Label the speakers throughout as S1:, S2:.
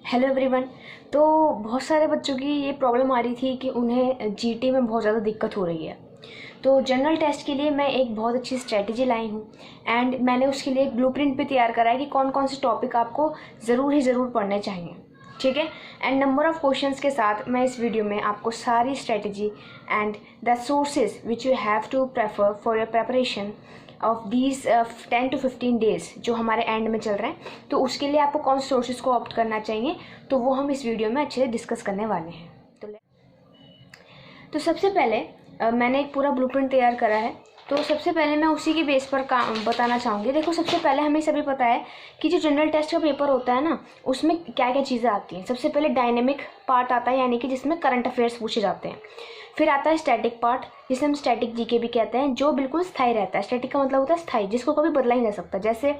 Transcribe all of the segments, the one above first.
S1: Hello everyone. तो बहुत सारे बच्चों की ये प्रॉब्लम आ रही थी कि उन्हें जीटी में बहुत ज़्यादा दिक्कत हो रही है। तो जनरल टेस्ट के लिए मैं एक बहुत अच्छी स्ट्रेटजी लाई हूँ एंड मैंने उसके लिए एक ब्लूप्रिंट भी तैयार करा है कि कौन कौन से टॉपिक आपको ज़रूर पढ़ने चाहिए। ठीक है। एंड नंबर ऑफ़ क्वेश्चंस के साथ मैं इस वीडियो में आपको सारी strategy and the sources which you have to prefer for your preparation of these 10 to 15 days जो हमारे एंड में चल रहे हैं, तो उसके लिए आपको कौन से सोर्सेज को ऑप्ट करना चाहिए, तो वो हम इस वीडियो में अच्छे से डिस्कस करने वाले हैं। तो सबसे पहले मैंने एक पूरा ब्लूप्रिंट तैयार करा है। तो सबसे पहले मैं उसी की बेस पर काम बताना चाहूँगी। देखो, सबसे पहले हमें सभी पता है कि जो जनरल टेस्ट का पेपर होता है ना, उसमें क्या क्या चीज़ें आती हैं। सबसे पहले डायनेमिक पार्ट आता है, यानी कि जिसमें करंट अफेयर्स पूछे जाते हैं। फिर आता है स्टैटिक पार्ट, जिसे हम स्टैटिक जीके भी कहते हैं, जो बिल्कुल स्थायी रहता है। स्टैटिक का मतलब होता है स्थायी, जिसको कभी बदला ही नहीं जा सकता। जैसे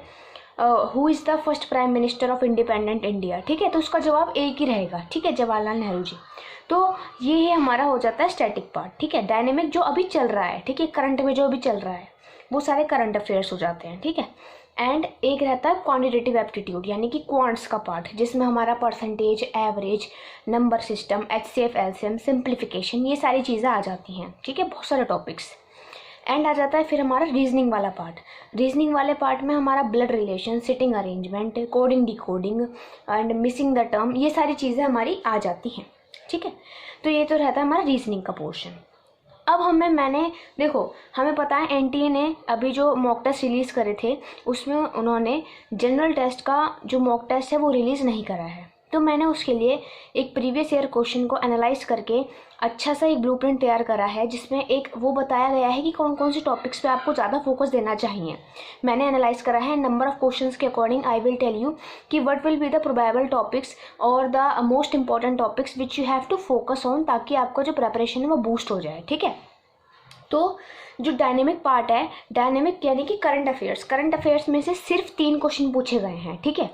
S1: who is the first prime minister of independent India, ठीक है, तो उसका जवाब एक ही रहेगा, ठीक है, जवाहरलाल नेहरू जी। तो ये हमारा हो जाता है स्टैटिक पार्ट। ठीक है। डायनेमिक जो अभी चल रहा है, ठीक है, करंट में जो अभी चल रहा है, वो सारे करंट अफेयर्स हो जाते हैं। ठीक है। एंड एक रहता है क्वांटिटेटिव एप्टीट्यूड, यानी कि क्वांट्स का पार्ट, जिसमें हमारा percentage, average, number system, HCF, LCM, simplification, ये सारी चीज़ें आ जाती हैं। ठीक है, बहुत सारे टॉपिक्स। एंड आ जाता है फिर हमारा रीजनिंग वाला पार्ट। रीजनिंग वाले पार्ट में हमारा blood relation, sitting arrangement, coding, decoding and missing the term, ये सारी चीज़ें हमारी आ जाती हैं। ठीक है। तो ये तो रहता है हमारा रीजनिंग का पोर्शन। अब मैंने देखो, हमें पता है एनटीए ने अभी जो मॉक टेस्ट रिलीज़ करे थे, उसमें उन्होंने जनरल टेस्ट का जो मॉक टेस्ट है वो रिलीज़ नहीं करा है। तो मैंने उसके लिए एक प्रीवियस ईयर क्वेश्चन को एनालाइज करके अच्छा सा एक ब्लूप्रिंट तैयार करा है, जिसमें एक वो बताया गया है कि कौन कौन से टॉपिक्स पे आपको ज़्यादा फोकस देना चाहिए। मैंने एनालाइज करा है नंबर ऑफ क्वेश्चंस के according. I will tell you कि what will be the probable topics और the most important topics which you have to focus on, ताकि आपका जो प्रेपरेशन है वो बूस्ट हो जाए। ठीक है। तो जो डायनेमिक पार्ट है, डायनेमिक यानी कि करंट अफेयर्स में से सिर्फ 3 क्वेश्चन पूछे गए हैं। ठीक है।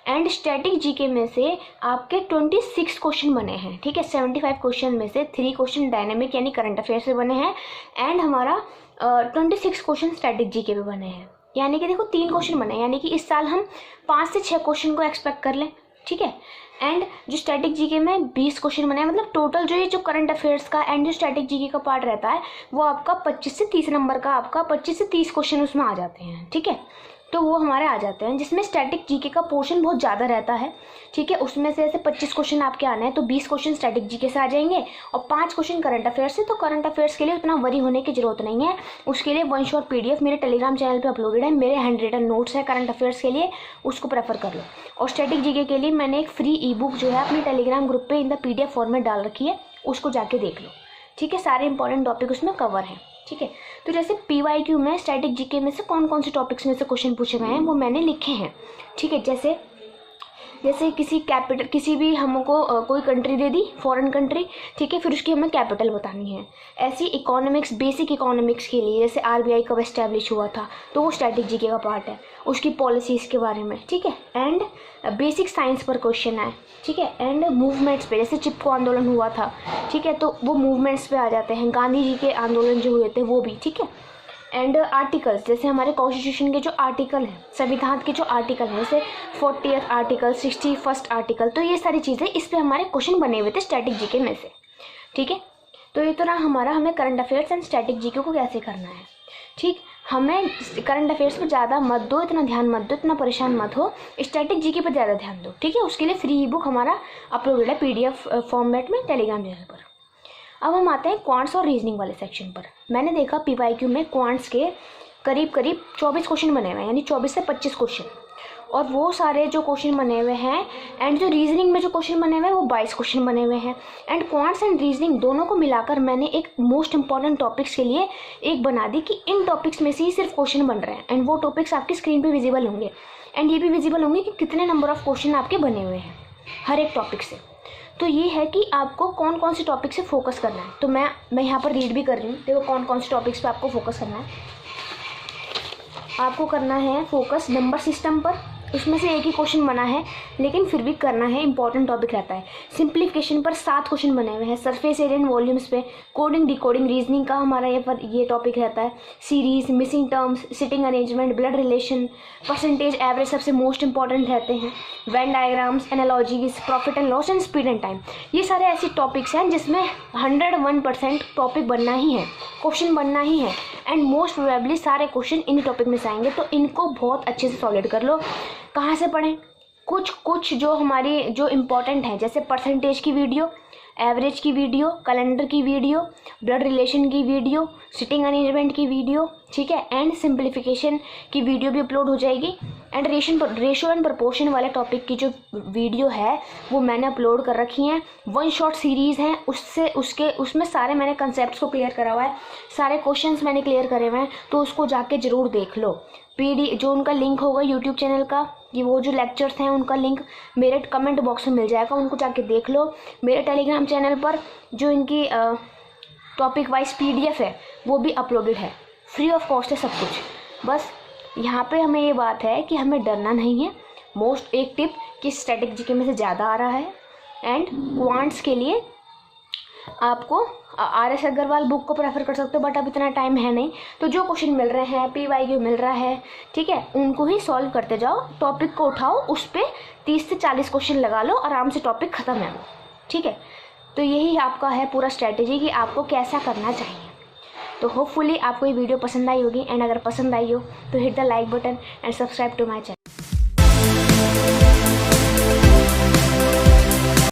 S1: एंड स्टैटिक जीके में से आपके 26 क्वेश्चन बने हैं। ठीक है। 75 क्वेश्चन में से 3 क्वेश्चन डायनेमिक यानी करंट अफेयर से बने हैं एंड हमारा 26 क्वेश्चन स्टैटिक जीके पे बने हैं। यानी कि देखो 3 क्वेश्चन बने, यानी कि इस साल हम 5 से 6 क्वेश्चन को एक्सपेक्ट कर लें। ठीक है। एंड जो स्टैटिक जीके में 20 क्वेश्चन बने हैं, मतलब टोटल जो ये जो करंट अफेयर्स का एंड जो स्टैटिक जीके का पार्ट रहता है, वो आपका 25 से 30 नंबर का, आपका 25 से 30 क्वेश्चन उसमें आ जाते हैं। ठीक है। तो वो हमारे आ जाते हैं, जिसमें स्टैटिक जीके का पोर्शन बहुत ज़्यादा रहता है। ठीक है। उसमें से ऐसे 25 क्वेश्चन आपके आने हैं, तो 20 क्वेश्चन स्टैटिक जीके से आ जाएंगे और 5 क्वेश्चन करंट अफेयर्स से। तो करंट अफेयर्स के लिए उतना वरी होने की जरूरत नहीं है। उसके लिए वन शॉट पीडीएफ मेरे टेलीग्राम चैनल पे अपलोडेड है, मेरे हैंड रिटन नोट्स है करंट अफेयर्स के लिए, उसको प्रेफर कर लो। और स्टैटिक जीके के लिए मैंने एक फ्री ई बुक जो है अपने टेलीग्राम ग्रुप पे इन द पीडीएफ फॉर्मेट डाल रखी है, उसको जाके देख लो। ठीक है। सारे इंपॉर्टेंट टॉपिक उसमें कवर हैं। ठीक है। तो जैसे पीवाईक्यू में स्टैटिक जीके में से कौन कौन से टॉपिक्स में से क्वेश्चन पूछे गए हैं वो मैंने लिखे हैं। ठीक है। जैसे किसी भी हमको कोई कंट्री दे दी, फॉरेन कंट्री, ठीक है, फिर उसकी हमें कैपिटल बतानी है। ऐसी इकोनॉमिक्स, बेसिक इकोनॉमिक्स के लिए जैसे आरबीआई कब एस्टैब्लिश हुआ था, तो वो स्टैटिक जीके का पार्ट है, उसकी पॉलिसीज़ के बारे में। ठीक है। एंड बेसिक साइंस पर क्वेश्चन है। ठीक है। एंड मूवमेंट्स पे, जैसे चिपको आंदोलन हुआ था, ठीक है, तो वो मूवमेंट्स पे आ जाते हैं। गांधी जी के आंदोलन जो हुए थे वो भी। ठीक है। एंड आर्टिकल्स, जैसे हमारे कॉन्स्टिट्यूशन के जो आर्टिकल हैं, संविधान के जो आर्टिकल हैं, जैसे 40th आर्टिकल, 61st आर्टिकल, तो ये सारी चीज़ें इस पे हमारे क्वेश्चन बने हुए थे स्टैटिक जीके में से। ठीक है। तो ये तो रहा हमारा, हमें current affairs and static GK को कैसे करना है। ठीक। हमें करंट अफेयर्स पर ज़्यादा मत दो, इतना ध्यान मत दो, इतना परेशान मत हो, स्टैटिक जीके पर ज़्यादा ध्यान दो। ठीक है। उसके लिए फ्री ई बुक हमारा अपलोडेड है पीडीएफ फॉर्मेट में टेलीग्राम चैनल पर। अब हम आते हैं क्वांट्स और रीजनिंग वाले सेक्शन पर। मैंने देखा पीवाईक्यू में क्वांट्स के करीब 24 क्वेश्चन बने हुए हैं, यानी 24 से 25 क्वेश्चन, और वो सारे जो क्वेश्चन बने हुए हैं, एंड जो रीजनिंग में जो क्वेश्चन बने हुए हैं वो 22 क्वेश्चन बने हुए हैं। एंड क्वांट्स एंड रीजनिंग दोनों को मिलाकर मैंने एक मोस्ट इंपॉर्टेंट टॉपिक्स के लिए एक बना दी कि इन टॉपिक्स में से ही सिर्फ क्वेश्चन बन रहे हैं, एंड वो टॉपिक्स आपकी स्क्रीन पर विजिबल होंगे, एंड ये भी विजिबल होंगे कि कितने नंबर ऑफ क्वेश्चन आपके बने हुए हैं हर एक टॉपिक से। तो ये है कि आपको कौन कौन से टॉपिक से फोकस करना है। तो मैं यहाँ पर रीड भी कर रही हूँ। देखो कौन कौन से टॉपिक्स पे आपको फोकस करना है। आपको करना है फोकस नंबर सिस्टम पर, उसमें से एक ही क्वेश्चन बना है, लेकिन फिर भी करना है, इंपॉर्टेंट टॉपिक रहता है। सिंप्लीफिकेशन पर 7 क्वेश्चन बने हुए हैं। सरफेस एरिया एंड वॉल्यूम्स पे, कोडिंग डिकोडिंग रीजनिंग का हमारा ये टॉपिक रहता है। Series, missing terms, sitting arrangement, blood relation, percentage, average सबसे मोस्ट इंपॉर्टेंट रहते हैं। Venn diagrams, analogies, profit and loss and speed and time, ये सारे ऐसे टॉपिक्स हैं जिसमें 101% टॉपिक बनना ही है, क्वेश्चन बनना ही है, एंड मोस्ट प्रोबेबली सारे क्वेश्चन इन टॉपिक में से आएंगे। तो इनको बहुत अच्छे से सॉलिड कर लो। कहाँ से पढ़ें? कुछ जो हमारी जो इम्पोर्टेंट है, जैसे परसेंटेज की वीडियो, एवरेज की वीडियो, कैलेंडर की वीडियो, ब्लड रिलेशन की वीडियो, सिटिंग अरेंजमेंट की वीडियो, ठीक है, एंड सिंप्लीफिकेशन की वीडियो भी अपलोड हो जाएगी। एंड रेशो एंड प्रपोर्शन वाले टॉपिक की जो वीडियो है वो मैंने अपलोड कर रखी हैं। 1 शॉट सीरीज़ हैं, उसमें सारे मैंने कंसेप्ट को क्लियर करा हुआ है, सारे क्वेश्चंस मैंने क्लियर करे हुए हैं, तो उसको जाके ज़रूर देख लो। जो उनका लिंक होगा यूट्यूब चैनल का, ये वो जो लेक्चर्स हैं उनका लिंक मेरे कमेंट बॉक्स में मिल जाएगा, उनको जाके देख लो। मेरे टेलीग्राम चैनल पर जो इनकी टॉपिक वाइज PDF है वो भी अपलोडेड है, फ्री ऑफ कॉस्ट है सब कुछ। बस यहाँ पे हमें ये बात है कि हमें डरना नहीं है। मोस्ट एक टिप कि स्टैटिक जीके में से ज़्यादा आ रहा है, एंड क्वांट्स के लिए आपको RS अग्रवाल बुक को प्रेफर कर सकते हो, बट अब इतना टाइम है नहीं, तो जो क्वेश्चन मिल रहे हैं, PYQ मिल रहा है, ठीक है, उनको ही सॉल्व करते जाओ। टॉपिक को उठाओ, उस पर 30 से 40 क्वेश्चन लगा लो, आराम से टॉपिक ख़त्म है वो, ठीक है। तो यही आपका है पूरा स्ट्रैटेजी कि आपको कैसा करना चाहिए। तो होपफुली आपको ये वीडियो पसंद आई होगी, एंड अगर पसंद आई हो तो hit the like button and subscribe to my channel.